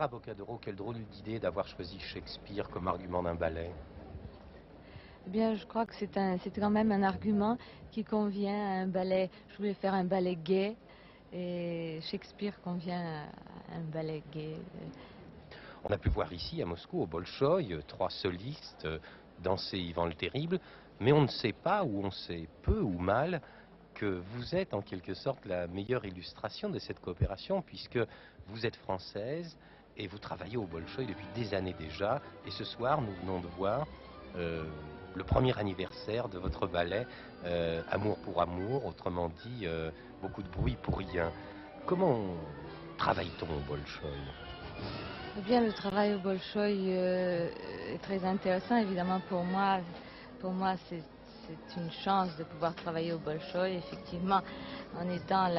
Vera Boccadoro, quelle drôle d'idée d'avoir choisi Shakespeare comme argument d'un ballet. Eh bien, je crois que c'est quand même un argument qui convient à un ballet. Je voulais faire un ballet gay et Shakespeare convient à un ballet gay. On a pu voir ici, à Moscou, au Bolchoï, trois solistes danser Ivan le Terrible, mais on ne sait pas, ou on sait peu ou mal, que vous êtes en quelque sorte la meilleure illustration de cette coopération, puisque vous êtes française et vous travaillez au Bolchoï depuis des années déjà. Et ce soir, nous venons de voir euh, le premier anniversaire de votre ballet Amour pour amour, autrement dit, beaucoup de bruit pour rien. Comment travaille-t-on au Bolchoï? Eh bien, le travail au Bolchoï est très intéressant, évidemment, pour moi. Pour moi, c'est une chance de pouvoir travailler au Bolchoï, effectivement, en étant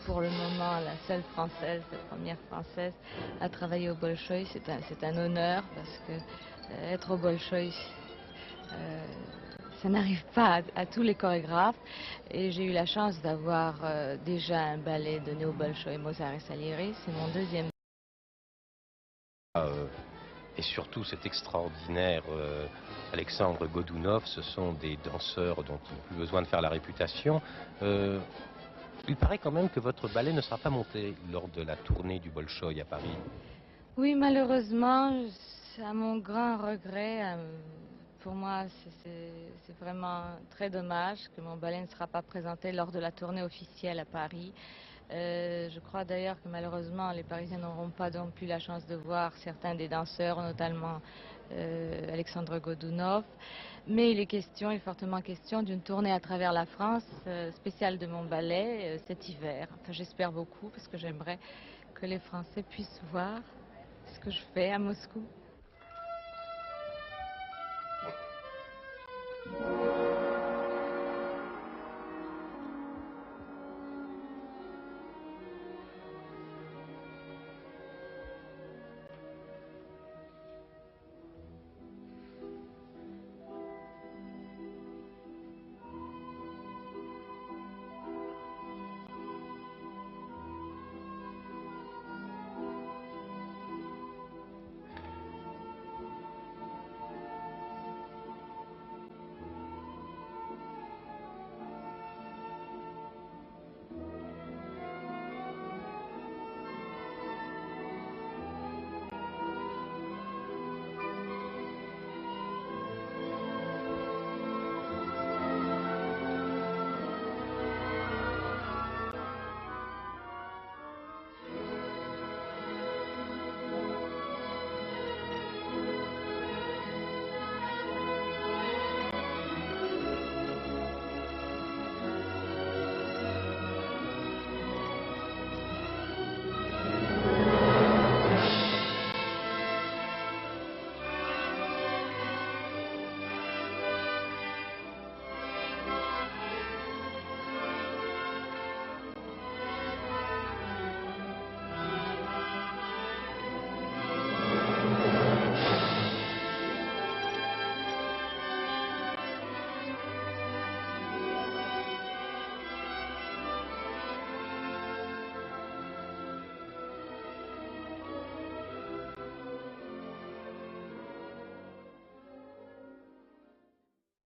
pour le moment la seule française, la première française à travailler au Bolchoï. C'est un honneur parce que être au Bolchoï, ça n'arrive pas à tous les chorégraphes. Et j'ai eu la chance d'avoir déjà un ballet donné au Bolchoï, Mozart et Salieri. C'est mon deuxième. Euh, et surtout cet extraordinaire Alexandre Godounov, ce sont des danseurs dont il n'a plus besoin de faire la réputation. Il paraît quand même que votre ballet ne sera pas monté lors de la tournée du Bolchoï à Paris. Oui, malheureusement, à mon grand regret, pour moi, c'est vraiment très dommage que mon ballet ne sera pas présenté lors de la tournée officielle à Paris. Je crois d'ailleurs que malheureusement, les Parisiens n'auront pas non plus la chance de voir certains des danseurs, notamment Alexandre Godounov. Mais il est fortement question d'une tournée à travers la France, spéciale de mon ballet, cet hiver. Enfin, j'espère beaucoup, parce que j'aimerais que les Français puissent voir ce que je fais à Moscou.